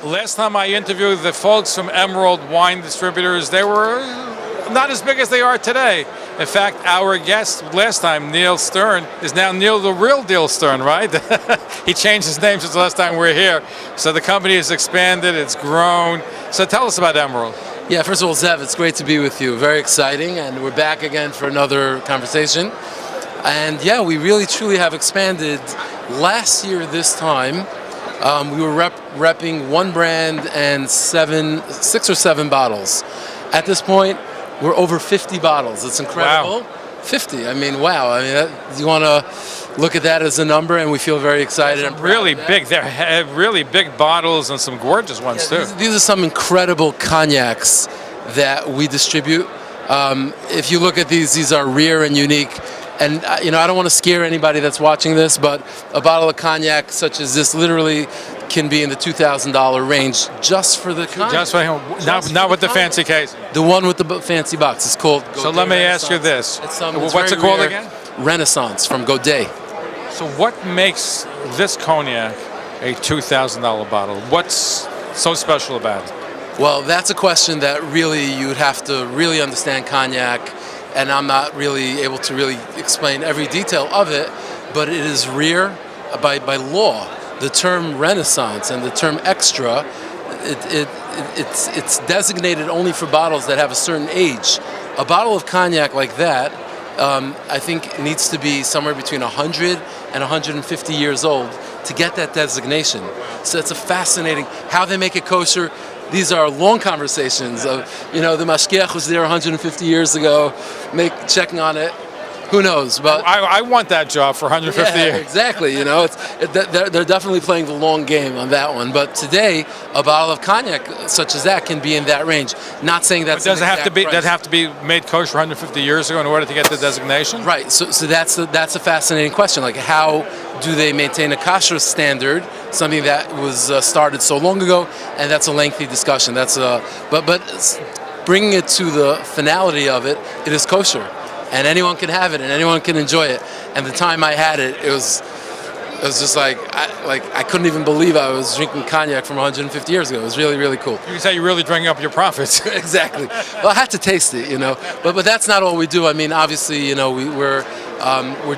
Last time I interviewed the folks from Emerald Wine Distributors, they were not as big as they are today. In fact, our guest last time, Neal Stern, is now Neal the real deal Stern, right? He changed his name since the last time we were here. So the company has expanded, it's grown. So tell us about Emerald. Yeah, first of all, Zev, it's great to be with you. Very exciting, and we're back again for another conversation. And yeah, we really truly have expanded. Last year, this time, we were repping one brand and 6 or 7 bottles. At this point, we're over 50 bottles. It's incredible. Wow. 50. I mean, wow. I mean, you want to look at that as a number, and we feel very excited. And really big. They're really big bottles and some gorgeous ones too. These are some incredible cognacs that we distribute. If you look at these are rare and unique. And I don't want to scare anybody that's watching this, but a bottle of cognac such as this literally can be in the $2,000 range just for the cognac. Just for him, not with the fancy case. The one with the fancy box is called Godet. So let me ask you this. What's it called again? Renaissance from Godet. So what makes this cognac a $2,000 bottle? What's so special about it? Well, that's a question that really you'd have to really understand cognac. And I'm not really able to really explain every detail of it, but it is rare by law. The term Renaissance and the term extra, it's designated only for bottles that have a certain age. A bottle of cognac like that, I think needs to be somewhere between 100 and 150 years old to get that designation. So it's a fascinating, how they make it kosher. These are long conversations of, the mashgiach was there 150 years ago, checking on it. Who knows? But I want that job for 150 years. Exactly. They're definitely playing the long game on that one. But today, a bottle of cognac such as that can be in that range. Not saying that's does it have to be made kosher 150 years ago in order to get the designation? Right. So that's a fascinating question. Like, how do they maintain a kosher standard? Something that was started so long ago, and that's a lengthy discussion. But bringing it to the finality of it, it is kosher. And anyone can have it, and anyone can enjoy it. And the time I had it, it was just like I couldn't even believe I was drinking cognac from 150 years ago. It was really, really cool. You say you're really drinking up your profits. Exactly. Well, I had to taste it, But that's not all we do. I mean, obviously, we're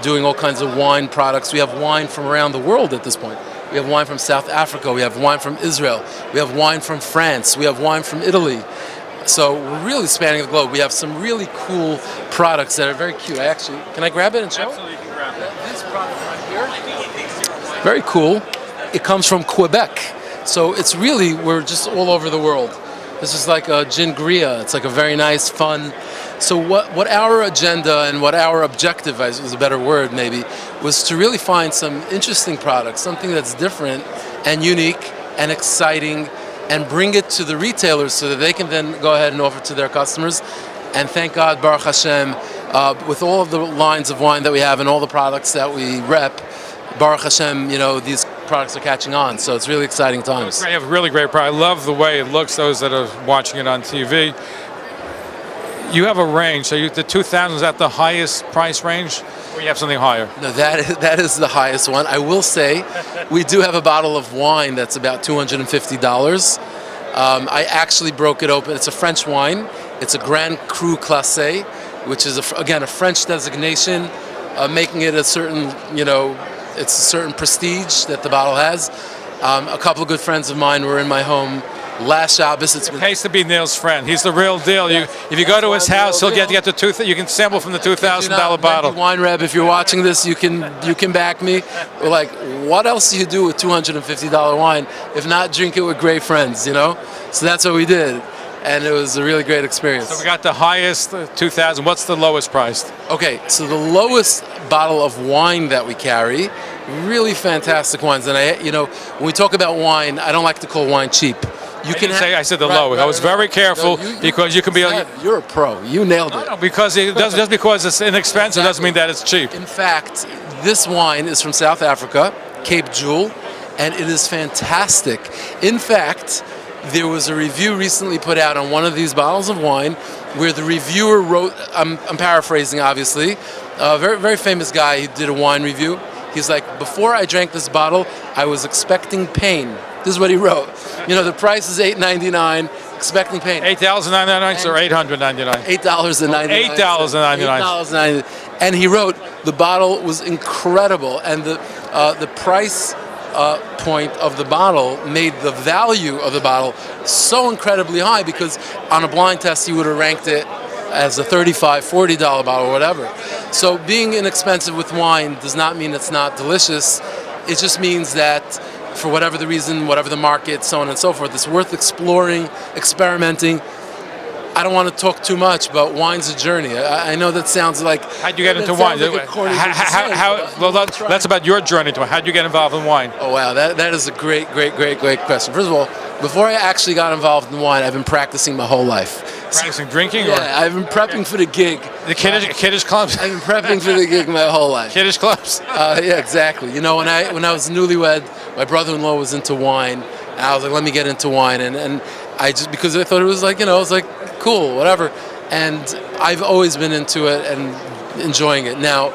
doing all kinds of wine products. We have wine from around the world at this point. We have wine from South Africa. We have wine from Israel. We have wine from France. We have wine from Italy. So we're really spanning the globe. We have some really cool products that are very cute. Can I grab it and show? Absolutely, you can grab it. This product right here, very cool. It comes from Quebec. So we're just all over the world. This is like a gingria. It's like a very nice, fun. So what our agenda and what our objective, is a better word maybe, was to really find some interesting products, something that's different and unique and exciting, and bring it to the retailers so that they can then go ahead and offer to their customers. And thank God, Baruch Hashem, with all of the lines of wine that we have and all the products that we rep, Baruch Hashem, these products are catching on. So it's really exciting times. You have a really great product. I love the way it looks, those that are watching it on TV. You have a range, so the 2,000 is at the highest price range, or you have something higher? No, that is the highest one. I will say, we do have a bottle of wine that's about $250. I actually broke it open. It's a French wine. It's a Grand Cru Classé, which is again a French designation, making it a certain, it's a certain prestige that the bottle has. A couple of good friends of mine were in my home last Shabbos. It pays to be Neal's friend. He's the real deal. If you go to his house, he'll get the you can sample from the $2,000 bottle. Wine Reb, if you're watching this, you can back me. We're like, what else do you do with $250 wine if not drink it with great friends? So that's what we did, and it was a really great experience. So we got the highest 2,000. What's the lowest priced? Okay, so the lowest bottle of wine that we carry, really fantastic wines. And when we talk about wine, I don't like to call wine cheap. I said the lowest. I was very careful because you can be. You're a pro. You nailed it. No, because just because it's inexpensive doesn't mean that it's cheap. In fact, this wine is from South Africa, Cape Jewel, and it is fantastic. In fact, there was a review recently put out on one of these bottles of wine where the reviewer wrote. I'm paraphrasing, obviously. A very, very famous guy. He did a wine review. He's like, before I drank this bottle, I was expecting pain. This is what he wrote. You know, the price is $8.99, expecting paying $8,099 or $899? $8.99. $8.99. And he wrote the bottle was incredible, and the price point of the bottle made the value of the bottle so incredibly high, because on a blind test he would have ranked it as a $35, $40 bottle or whatever. So being inexpensive with wine does not mean it's not delicious. It just means that for whatever the reason, whatever the market, so on and so forth, it's worth exploring, experimenting. I don't want to talk too much, but wine's a journey. I know that sounds like... How'd you get into wine? Like That's about your journey to wine. How'd you get involved in wine? Oh, wow. That is a great question. First of all, before I actually got involved in wine, I've been practicing my whole life. Practicing drinking? Yeah, I've been prepping for the gig. The kiddish clubs? I've been prepping for the gig my whole life. Kiddish clubs? Yeah, exactly. You know, when I was newlywed, my brother-in-law was into wine, and I was like, let me get into wine. And I just, because I thought it was like, you know, it was like, cool, whatever. And I've always been into it and enjoying it. Now,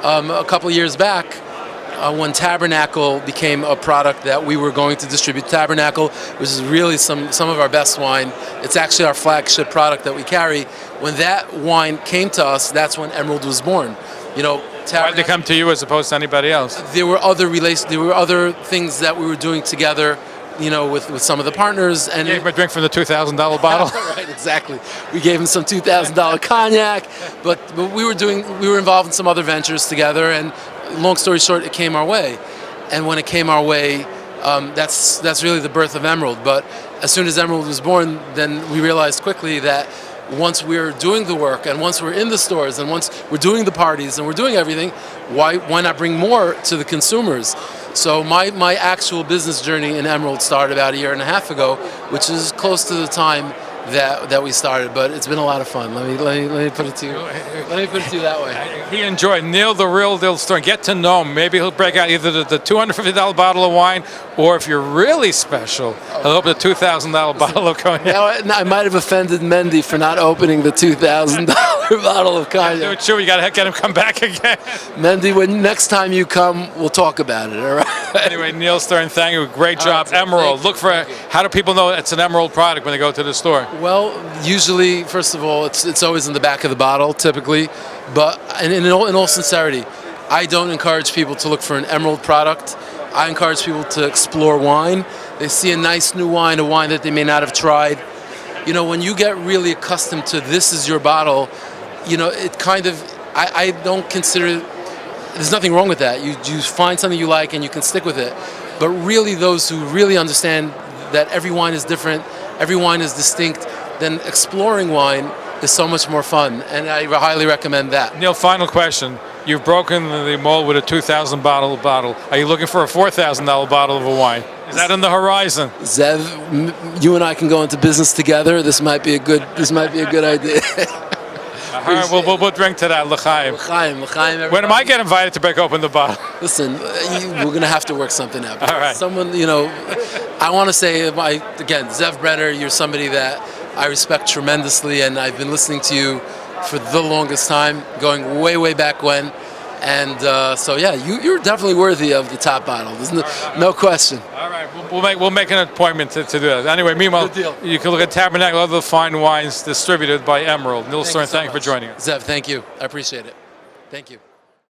a couple of years back, when Tabernacle became a product that we were going to distribute, Tabernacle, which is really some of our best wine, it's actually our flagship product that we carry. When that wine came to us, that's when Emerald was born. You know, why did they come to you as opposed to anybody else? There were other things that we were doing together, you know, with some of the partners. And you gave him a drink from the $2,000 bottle? Right, exactly. We gave him some $2,000 cognac, but we were involved in some other ventures together, and long story short, it came our way. And when it came our way, that's really the birth of Emerald. But as soon as Emerald was born, then we realized quickly that once we're doing the work, and once we're in the stores, and once we're doing the parties, and we're doing everything, why not bring more to the consumers? So my actual business journey in Emerald started about 1.5 years ago, which is close to the time that we started, but it's been a lot of fun. Let me put it to you. Let me put it to you that way. He enjoyed Neal, the real deal store. Get to know him. Maybe he'll break out either the $250 bottle of wine, or if you're really special, he'll open a $2,000 bottle of cognac. Now I might have offended Mendy for not opening the $2,000 bottle of cognac. Sure, you got to get him come back again. Mendy, when next time you come, we'll talk about it. All right. Anyway, Neal Stern, thank you. Great job. Emerald. Look for. How do people know it's an Emerald product when they go to the store? Well, usually, first of all, it's always in the back of the bottle, typically. But in all sincerity, I don't encourage people to look for an Emerald product. I encourage people to explore wine. They see a nice new wine, a wine that they may not have tried. You know, when you get really accustomed to this is your bottle, you know, it kind of, I don't consider, there's nothing wrong with that. You find something you like and you can stick with it. But really, those who really understand that every wine is different, every wine is distinct, then exploring wine is so much more fun, and I highly recommend that. Neal, final question. You've broken the mold with a $2,000 bottle. Are you looking for a $4,000 bottle of a wine? Is that on the horizon? Zev, you and I can go into business together. This might be a good idea. All right, we'll drink to that, l'chaim. L'chaim. When am I get invited to break open the bottle? Listen, we're going to have to work something out. All right. Someone, you know, I want to say, again, Zev Brenner, you're somebody that I respect tremendously, and I've been listening to you for the longest time, going way, way back when. And so, yeah, you're definitely worthy of the top bottle. There's no question. All right, we'll make an appointment to do that. Anyway, meanwhile, you can look at Tabernacle, other fine wines distributed by Emerald. Neal Stern, thank you for joining us. Zev, thank you. I appreciate it. Thank you.